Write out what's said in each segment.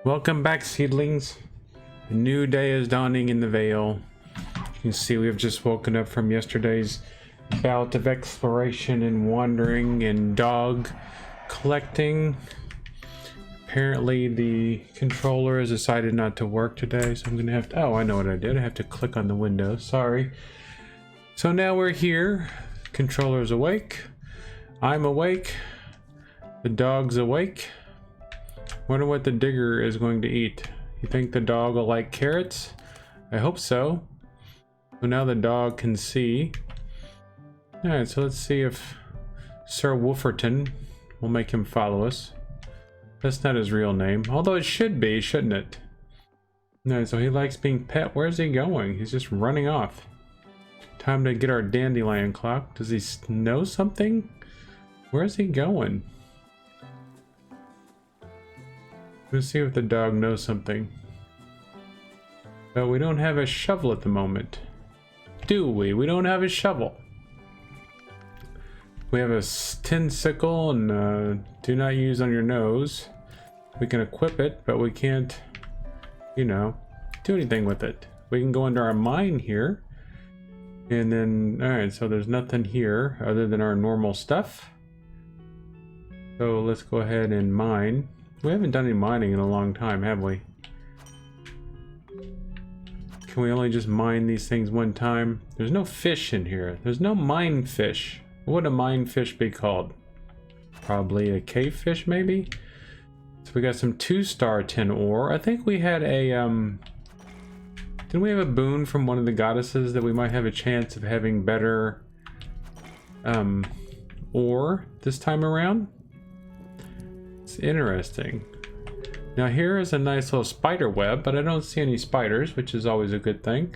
Welcome back, seedlings. A new day is dawning in the Vale. You can see we have just woken up from yesterday's bout of exploration and wandering and dog collecting. Apparently the controller has decided not to work today, so I'm gonna have to, oh, I know what I did. I have to click on the window, sorry. So now we're here. Controller's awake. I'm awake. The dog's awake. Wonder what the digger is going to eat. You think the dog will like carrots? I hope so. So now the dog can see. Alright, so let's see if Sir Wolferton will make him follow us. That's not his real name, although it should be, shouldn't it? Alright, so he likes being pet. Where's he going? He's just running off. Time to get our dandelion clock. Does he know something? Where's he going? Let's see if the dog knows something. But we don't have a shovel at the moment. Do we? We don't have a shovel. We have a tin sickle and do not use on your nose. We can equip it, but we can't, you know, do anything with it. We can go into our mine here. And then, alright, so there's nothing here other than our normal stuff. So let's go ahead and mine. We haven't done any mining in a long time, have we? Can we only just mine these things one time? There's no fish in here. There's no mine fish. What would a mine fish be called? Probably a cave fish, maybe? So we got some 2-star tin ore. I think we had a, didn't we have a boon from one of the goddesses that we might have a chance of having better, ore this time around? It's interesting. Now here is a nice little spider web, but I don't see any spiders, which is always a good thing.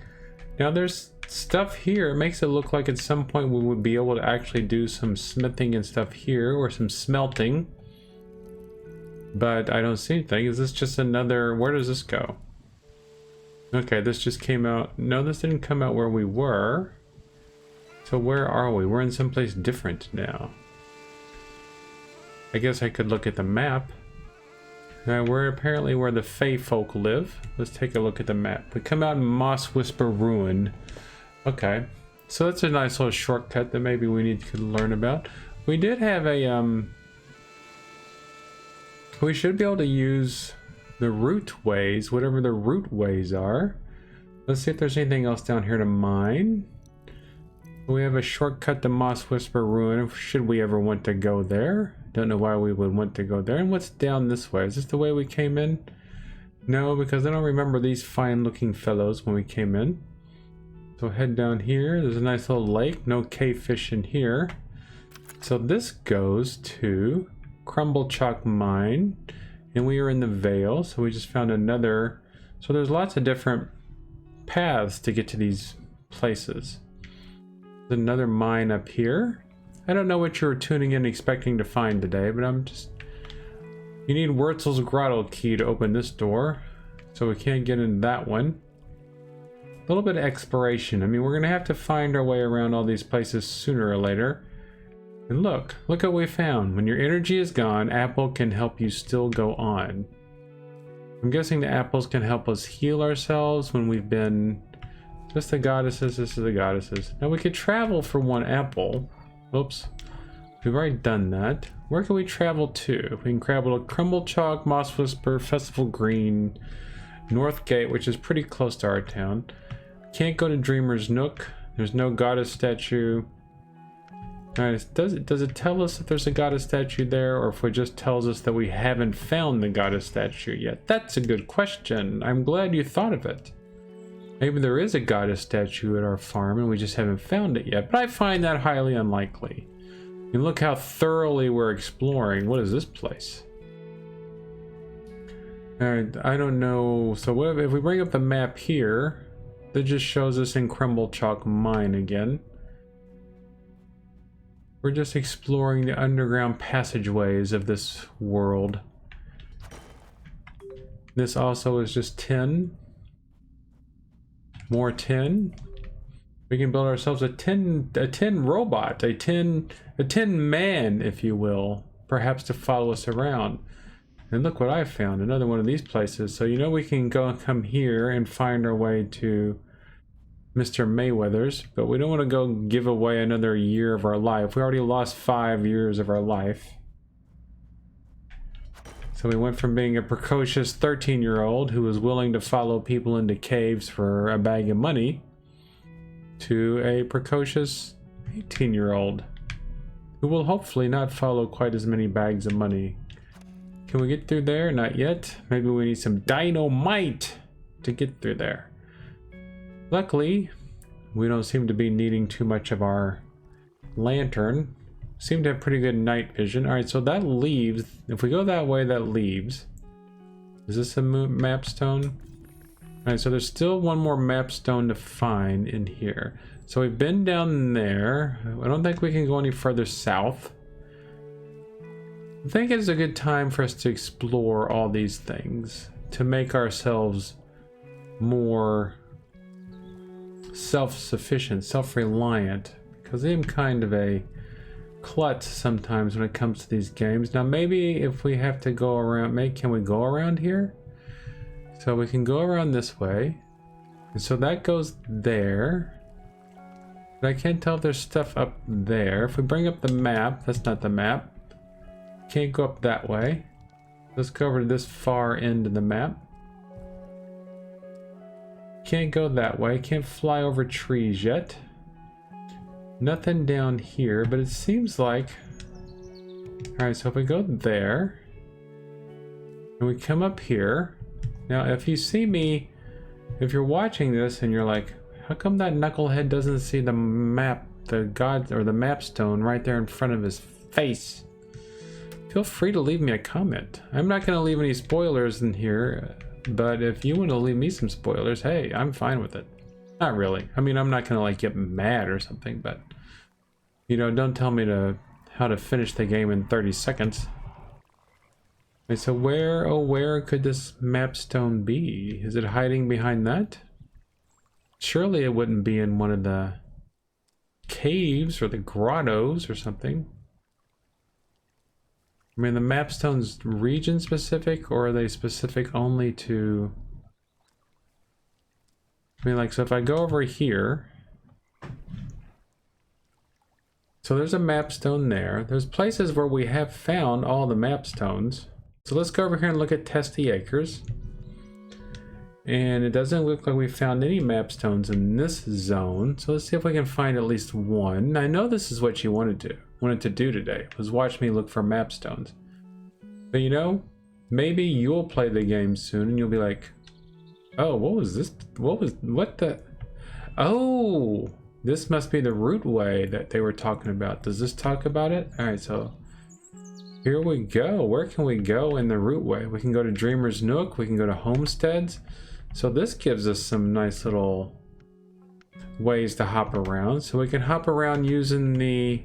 Now there's stuff here. It makes it look like at some point we would be able to actually do some smithing and stuff here, or some smelting. But I don't see anything. Is this just another... Where does this go? Okay, this just came out. No, this didn't come out where we were. So where are we? We're in someplace different now. I guess I could look at the map. Now we're apparently where the Fey folk live. Let's take a look at the map. We come out in Moss Whisper Ruin. Okay, so that's a nice little shortcut that maybe we need to learn about. We did have a we should be able to use the Rootways, whatever the Rootways are. Let's see if there's anything else down here to mine. We have a shortcut to Moss Whisper Ruin, should we ever want to go there. Don't know why we would want to go there. And what's down this way? Is this the way we came in? No, because I don't remember these fine looking fellows when we came in. So head down here. There's a nice little lake. No cave fish in here. So this goes to Crumble Chalk Mine. And we are in the Vale. So we just found another. So there's lots of different paths to get to these places. There's another mine up here. I don't know what you were tuning in expecting to find today, but I'm just... You need Wurzel's Grotto key to open this door, so we can't get in that one. A little bit of exploration. I mean, we're going to have to find our way around all these places sooner or later. And look what we found. When your energy is gone, apple can help you still go on. I'm guessing the apples can help us heal ourselves when we've been... This is the goddesses, this is the goddesses. Now we could travel for one apple. Oops, we've already done that. Where can we travel to? We can travel to Crumble Chalk, Moss Whisper, Festival Green, North Gate, which is pretty close to our town. Can't go to Dreamer's Nook. There's no goddess statue. Alright, does it tell us if there's a goddess statue there, or if it just tells us that we haven't found the goddess statue yet? That's a good question. I'm glad you thought of it. Maybe there is a goddess statue at our farm and we just haven't found it yet, but I find that highly unlikely. And look how thoroughly we're exploring. What is this place? Alright, I don't know. So what if we bring up the map here, that just shows us in Crumble Chalk Mine again. We're just exploring the underground passageways of this world. This also is just tin. More tin. We can build ourselves a tin robot, a tin man, if you will, perhaps to follow us around. And look what I found, another one of these places. So you know we can go and come here and find our way to Mr. Mayweather's, but we don't want to go give away another year of our life. We already lost 5 years of our life. So we went from being a precocious 13-year-old who was willing to follow people into caves for a bag of money to a precocious 18-year-old who will hopefully not follow quite as many bags of money. Can we get through there? Not yet. Maybe we need some dynamite to get through there. Luckily, we don't seem to be needing too much of our lantern. Seem to have pretty good night vision. Alright, so that leaves, if we go that way, that leaves. Is this a mapstone? Alright, so there's still one more mapstone to find in here. So we've been down there. I don't think we can go any further south. I think it's a good time for us to explore all these things to make ourselves more self-sufficient, self-reliant, because I'm kind of a klutz sometimes when it comes to these games. Now maybe if we have to go around, can we go around here? So we can go around this way, and so that goes there, but I can't tell if there's stuff up there. If we bring up the map, that's not the map, can't go up that way. Let's go over to this far end of the map. Can't go that way, can't fly over trees yet. Nothing down here, but it seems like... Alright, so if we go there, and we come up here... Now, if you see me, if you're watching this and you're like, how come that knucklehead doesn't see the map, the god, or the mapstone right there in front of his face? Feel free to leave me a comment. I'm not going to leave any spoilers in here, but if you want to leave me some spoilers, hey, I'm fine with it. Not really. I mean, I'm not going to like get mad or something, but you know, don't tell me how to finish the game in 30 seconds. Okay, so where, oh, where could this mapstone be? Is it hiding behind that? Surely it wouldn't be in one of the caves or the grottos or something. I mean, the mapstones region specific, or are they specific only to... I mean, like, so if I go over here... So there's a mapstone there. There's places where we have found all the mapstones. So let's go over here and look at Testy Acres. And it doesn't look like we found any mapstones in this zone. So let's see if we can find at least one. I know this is what you wanted to do today, was watch me look for mapstones. But you know, maybe you'll play the game soon and you'll be like, oh, what was this? What the? Oh, this must be the Rootway that they were talking about. Does this talk about it? All right, so here we go. Where can we go in the Rootway? We can go to Dreamer's Nook. We can go to Homesteads. So this gives us some nice little ways to hop around. So we can hop around using the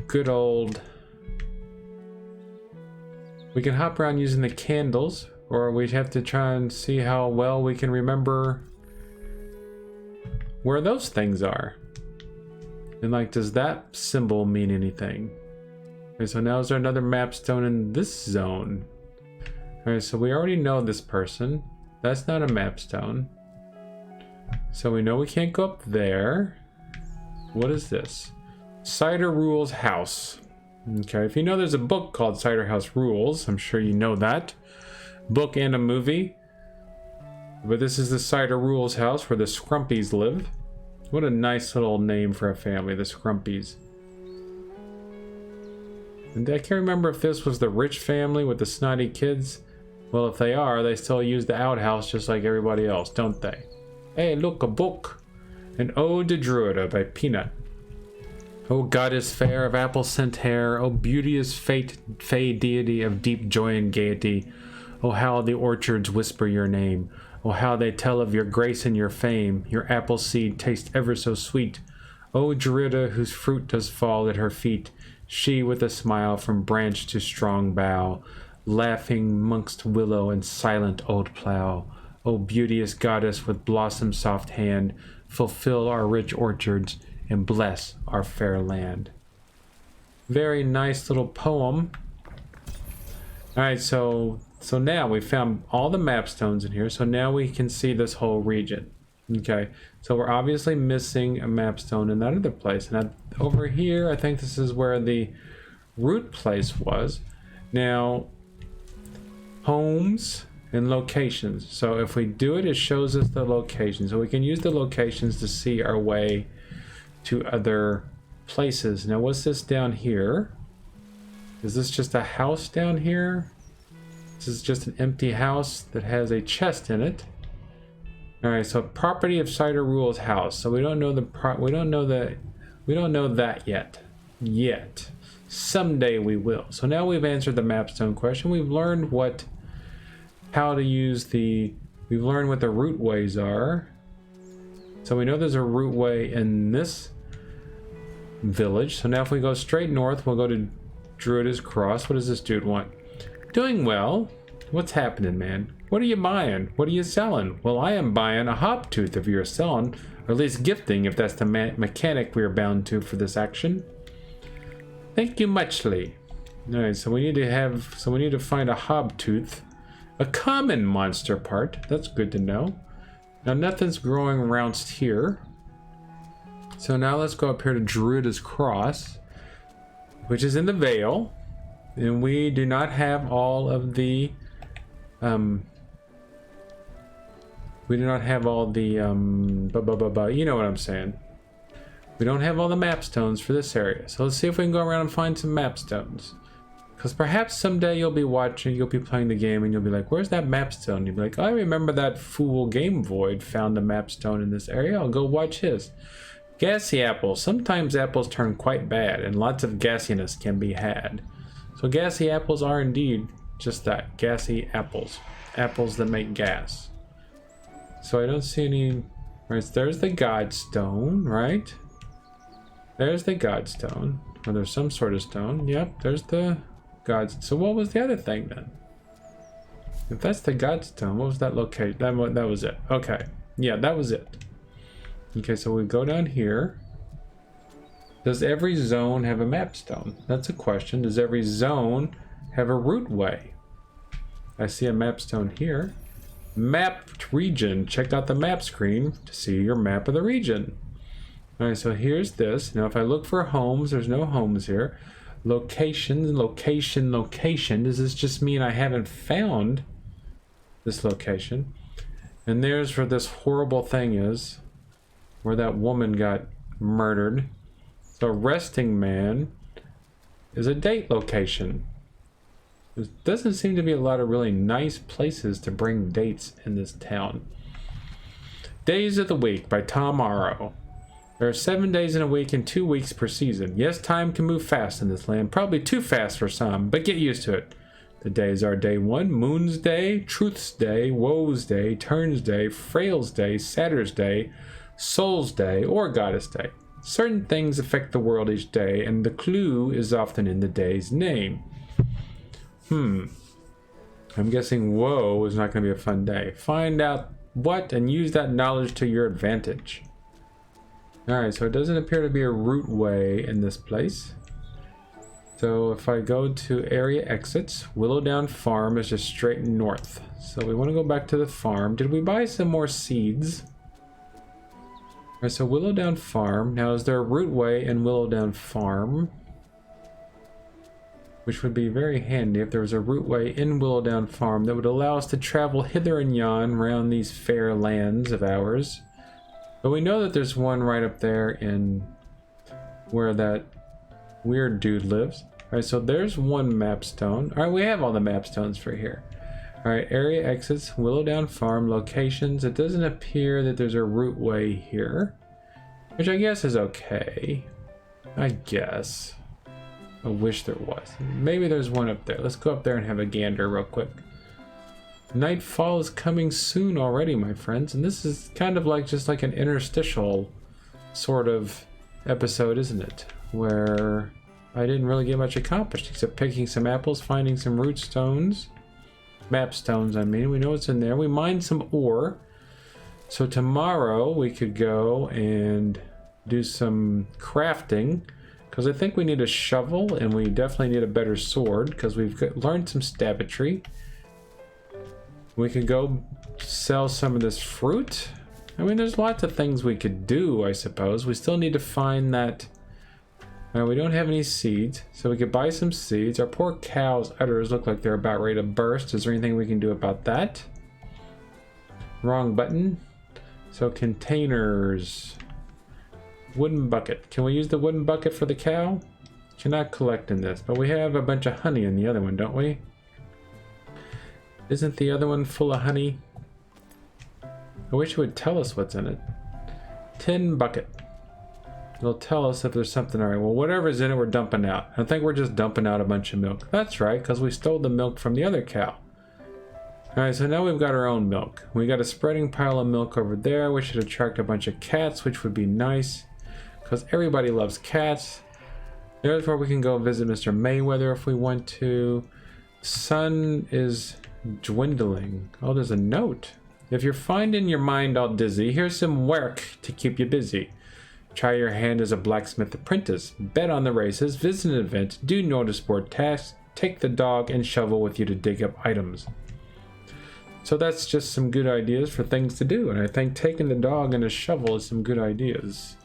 good old... We can hop around using the candles, or we'd have to try and see how well we can remember where those things are. And like, does that symbol mean anything? Okay, so now is there another mapstone in this zone? Alright, so we already know this person. That's not a mapstone. So we know we can't go up there. What is this? Cider Rules House. Okay, if you know there's a book called Cider House Rules, I'm sure you know that. Book and a movie. But this is the Cider Rules house where the Scrumpies live. What a nice little name for a family, the Scrumpies. And I can't remember if this was the rich family with the snotty kids. Well, if they are, they still use the outhouse just like everybody else, don't they? Hey, look, a book. An Ode to Druida by Peanut. O goddess fair of apple-scent hair, O beauteous fey deity of deep joy and gaiety, O how the orchards whisper your name, O how they tell of your grace and your fame, your apple seed tastes ever so sweet. O Druida whose fruit does fall at her feet, she with a smile from branch to strong bough, laughing mongst willow and silent old plough. O beauteous goddess with blossom soft hand, fulfill our rich orchards, and bless our fair land. Very nice little poem. Alright, so now we found all the mapstones in here, so now we can see this whole region. Okay, so we're obviously missing a mapstone in that other place. And over here, I think this is where the root place was. Now, homes and locations. So if we do it, it shows us the location. So we can use the locations to see our way to other places. Now, what's this down here? Is this just a house down here? This is just an empty house that has a chest in it. All right, so property of Cider Rules house. So we don't know we don't know that yet. Someday we will. So now we've answered the mapstone question. We've learned we've learned what the rootways are. So we know there's a rootway in this village. So now if we go straight north, we'll go to Druida's Cross. What does this dude want? Doing well. What's happening, man? What are you buying? What are you selling? Well, I am buying a hobtooth if you're selling, or at least gifting if that's the mechanic we are bound to for this action. Thank you muchly. All right, so we need to find a hobtooth, a common monster part. That's good to know. Now nothing's growing around here. So now let's go up here to Druida's Cross, which is in the Vale, and we do not have all of the you know what I'm saying. We don't have all the mapstones for this area. So let's see if we can go around and find some mapstones. Because perhaps someday you'll be playing the game and you'll be like, where's that mapstone? You'll be like, oh, I remember that fool Game Void found a mapstone in this area. I'll go watch his. Gassy apples. Sometimes apples turn quite bad and lots of gassiness can be had. So gassy apples are indeed just that. Gassy apples. Apples that make gas. So I don't see any... Right, there's the Godstone, right? There's the Godstone. Or there's some sort of stone. Yep, there's the Godstone. So what was the other thing then? If that's the Godstone, what was that location? That was it. Okay. Yeah, that was it. Okay, so we go down here. Does every zone have a mapstone? That's a question. Does every zone have a rootway? I see a mapstone here. Mapped region. Check out the map screen to see your map of the region. Alright, so here's this. Now if I look for homes, there's no homes here. Locations, location. Does this just mean I haven't found this location? And there's where this horrible thing is, where that woman got murdered. So resting man is a date location. There doesn't seem to be a lot of really nice places to bring dates in this town. Days of the Week by Tom Morrow. There are 7 days in a week and 2 weeks per season. Yes, time can move fast in this land. Probably too fast for some, but get used to it. The days are Day 1, Moon's Day, Truth's Day, Woe's Day, Turn's Day, Frail's Day, Satyr's Day, Soul's Day, or Goddess Day. Certain things affect the world each day, and the clue is often in the day's name. I'm guessing Woe is not going to be a fun day. Find out what and use that knowledge to your advantage. Alright, so it doesn't appear to be a rootway in this place. So if I go to area exits, Willowdown Farm is just straight north. So we want to go back to the farm. Did we buy some more seeds? Alright, so Willowdown Farm. Now is there a rootway in Willowdown Farm? Which would be very handy if there was a rootway in Willowdown Farm that would allow us to travel hither and yon around these fair lands of ours. But we know that there's one right up there in where that weird dude lives. Alright, so there's one mapstone. Alright, we have all the mapstones for here. Alright, area exits, Willowdown Farm, locations. It doesn't appear that there's a rootway here, which I guess is okay. I guess. I wish there was. Maybe there's one up there. Let's go up there and have a gander real quick. Nightfall is coming soon already, my friends, and this is kind of like just like an interstitial sort of episode, isn't it? Where I didn't really get much accomplished except picking some apples, finding some root stones. Mapstones, I mean. We know what's in there. We mined some ore. So tomorrow we could go and do some crafting. because I think we need a shovel and we definitely need a better sword because we've learned some stabbatry. We could go sell some of this fruit. I mean, there's lots of things we could do, I suppose. We still need to find that. We don't have any seeds, so we could buy some seeds. Our poor cow's udders look like they're about ready to burst. Is there anything we can do about that? Wrong button. So containers. Wooden bucket. Can we use the wooden bucket for the cow? Cannot collect in this, but we have a bunch of honey in the other one, don't we? Isn't the other one full of honey? I wish it would tell us what's in it. Tin bucket. It'll tell us if there's something. Alright, well, whatever's in it, we're dumping out. I think we're just dumping out a bunch of milk. That's right, because we stole the milk from the other cow. Alright, so now we've got our own milk. We got a spreading pile of milk over there, which should attract a bunch of cats, which would be nice. Because everybody loves cats. There's where we can go visit Mr. Mayweather if we want to. Sun is dwindling. Oh, there's a note. If you're finding your mind all dizzy, here's some work to keep you busy. Try your hand as a blacksmith apprentice. Bet on the races, visit an event, do notice board tasks, take the dog and shovel with you to dig up items. So that's just some good ideas for things to do, and I think taking the dog and a shovel is some good ideas.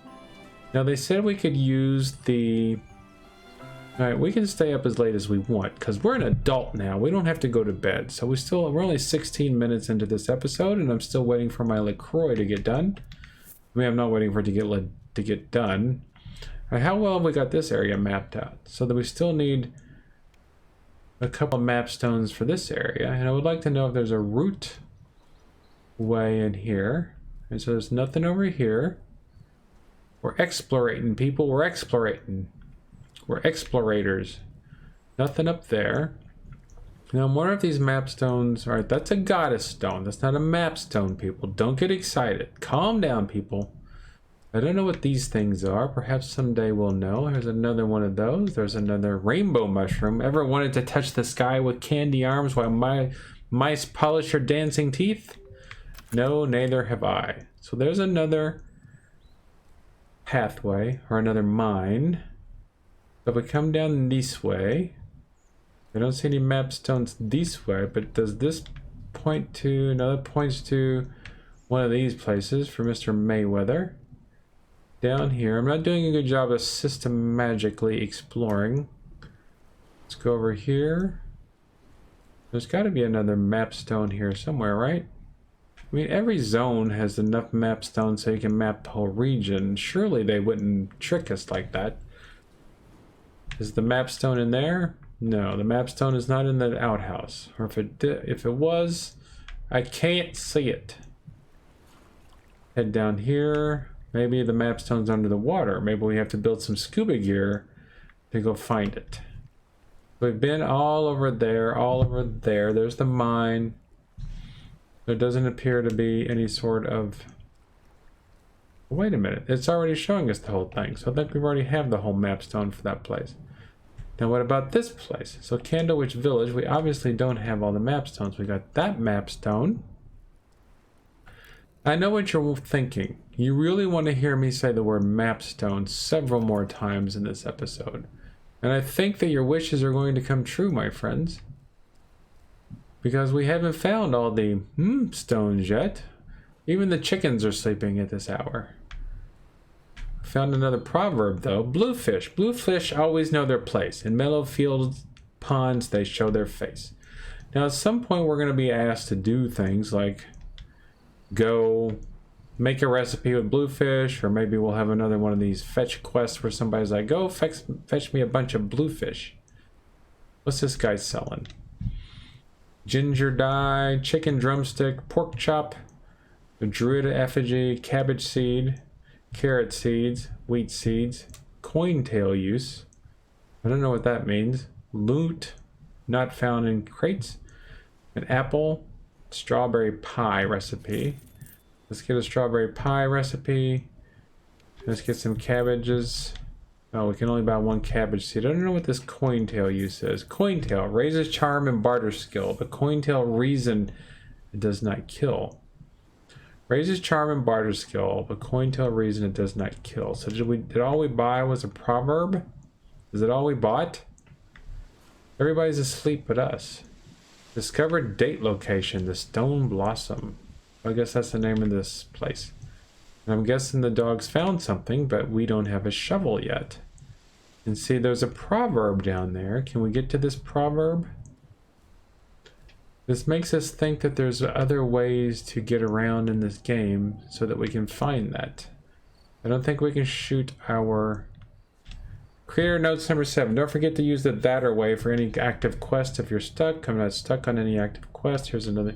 Now they said we could use the... Alright, we can stay up as late as we want, because we're an adult now. We don't have to go to bed. So we're only 16 minutes into this episode, and I'm still waiting for my LaCroix to get done. I mean, I'm not waiting for it to get done. Right, how well have we got this area mapped out? So that we still need a couple of mapstones for this area, and I would like to know if there's a root way in here. And so there's nothing over here. We're explorating, people. We're explorating. We're explorators. Nothing up there. Now, one of these mapstones... Alright, that's a goddess stone. That's not a mapstone, people. Don't get excited. Calm down, people. I don't know what these things are. Perhaps someday we'll know. There's another one of those. There's another rainbow mushroom. Ever wanted to touch the sky with candy arms while mice polish your dancing teeth? No, neither have I. So there's another... pathway or another mine. So if we come down this way, I don't see any mapstones this way, but does this point to... no, that points to one of these places for Mr. Mayweather. Down here, I'm not doing a good job of systematically exploring. Let's go over here. There's got to be another mapstone here somewhere, right? I mean, every zone has enough mapstones so you can map the whole region. Surely they wouldn't trick us like that. Is the mapstone in there? No, the mapstone is not in the outhouse. Or if it was, I can't see it. Head down here. Maybe the mapstone's under the water. Maybe we have to build some scuba gear to go find it. We've been all over there, all over there. There's the mine. There doesn't appear to be any sort of... Wait a minute, it's already showing us the whole thing, so I think we already have the whole mapstone for that place. Now what about this place? So Candlewich Village, we obviously don't have all the mapstones. We got that mapstone. I know what you're thinking. You really want to hear me say the word mapstone several more times in this episode. And I think that your wishes are going to come true, my friends. Because we haven't found all the stones yet. Even the chickens are sleeping at this hour. Found another proverb though. Bluefish. Bluefish always know their place. In mellow fields, ponds, they show their face. Now at some point we're going to be asked to do things like go make a recipe with bluefish, or maybe we'll have another one of these fetch quests where somebody's like, go fetch me a bunch of bluefish. What's this guy selling? Ginger dye, chicken drumstick, pork chop, the druid effigy, cabbage seed, carrot seeds, wheat seeds, coin tail use. I don't know what that means. Loot, not found in crates. An apple, strawberry pie recipe. Let's get a strawberry pie recipe. Let's get some cabbages. Oh, we can only buy one cabbage seed. I don't know what this cointail use is. Cointail raises charm and barter skill, but cointail reason it does not kill. Raises charm and barter skill, but cointail reason it does not kill. So did all we buy was a proverb? Is it all we bought? Everybody's asleep but us. Discovered date location, the Stone Blossom. I guess that's the name of this place. And I'm guessing the dogs found something, but we don't have a shovel yet. And see, there's a proverb down there. Can we get to this proverb? This makes us think that there's other ways to get around in this game so that we can find that. I don't think we can shoot our... Creator notes number 7. Don't forget to use the that way for any active quest if you're stuck. I'm not stuck on any active quest. Here's another.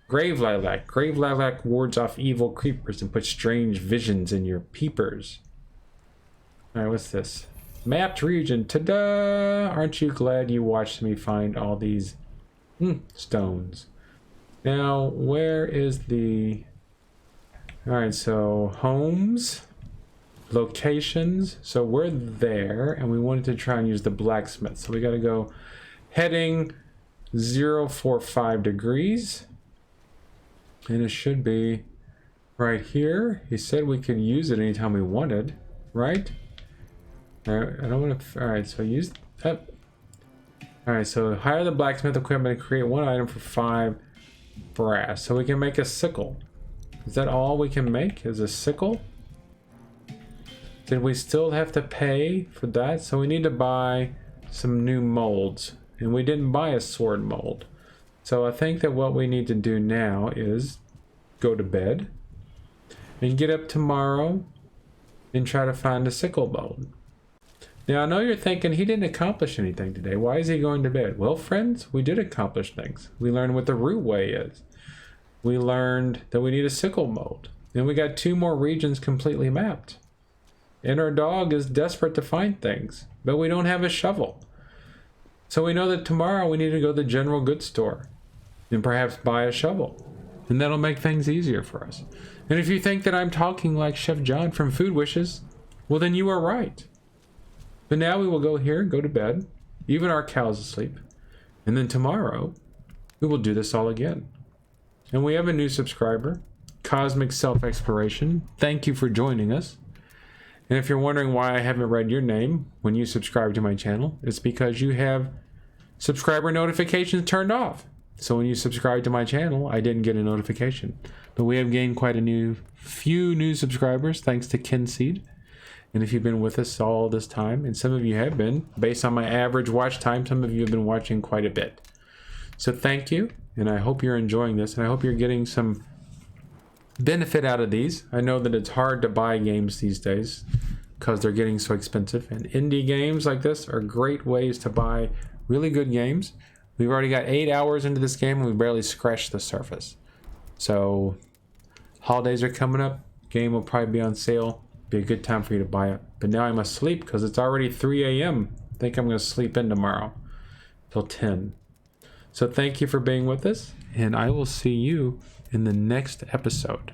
Grave Lilac. Grave Lilac wards off evil creepers and puts strange visions in your peepers. Alright, what's this? Mapped region. Ta-da! Aren't you glad you watched me find all these stones? Now, where is the... Alright, so homes... Locations, so we're there and we wanted to try and use the blacksmith, so we got to go heading 045 degrees and it should be right here. He said we could use it anytime we wanted, right? I don't want to. All right, so use that. All right, so hire the blacksmith equipment and create one item for 5 brass, so we can make a sickle. Is that all we can make, is a sickle? Did we still have to pay for that? So we need to buy some new molds. And we didn't buy a sword mold. So I think that what we need to do now is go to bed and get up tomorrow and try to find a sickle mold. Now I know you're thinking he didn't accomplish anything today. Why is he going to bed? Well, friends, we did accomplish things. We learned what the Rootway is. We learned that we need a sickle mold. And we got 2 more regions completely mapped. And our dog is desperate to find things, but we don't have a shovel. So we know that tomorrow we need to go to the general goods store and perhaps buy a shovel. And that'll make things easier for us. And if you think that I'm talking like Chef John from Food Wishes, well then you are right. But now we will go here and go to bed. Even our cow's asleep. And then tomorrow we will do this all again. And we have a new subscriber, Cosmic Self-Exploration. Thank you for joining us. And if you're wondering why I haven't read your name when you subscribe to my channel, it's because you have subscriber notifications turned off. So when you subscribe to my channel, I didn't get a notification. But we have gained quite a few new subscribers thanks to Kynseed. And if you've been with us all this time, and some of you have been, based on my average watch time, some of you have been watching quite a bit. So thank you, and I hope you're enjoying this, and I hope you're getting some benefit out of these. I know that it's hard to buy games these days because they're getting so expensive, and indie games like this are great ways to buy really good games. We've already got 8 hours into this game and we barely scratched the surface. So holidays are coming up, game will probably be on sale, be a good time for you to buy it. But now I must sleep because it's already 3 a.m. I think I'm going to sleep in tomorrow till 10. So thank you for being with us, and I will see you in the next episode.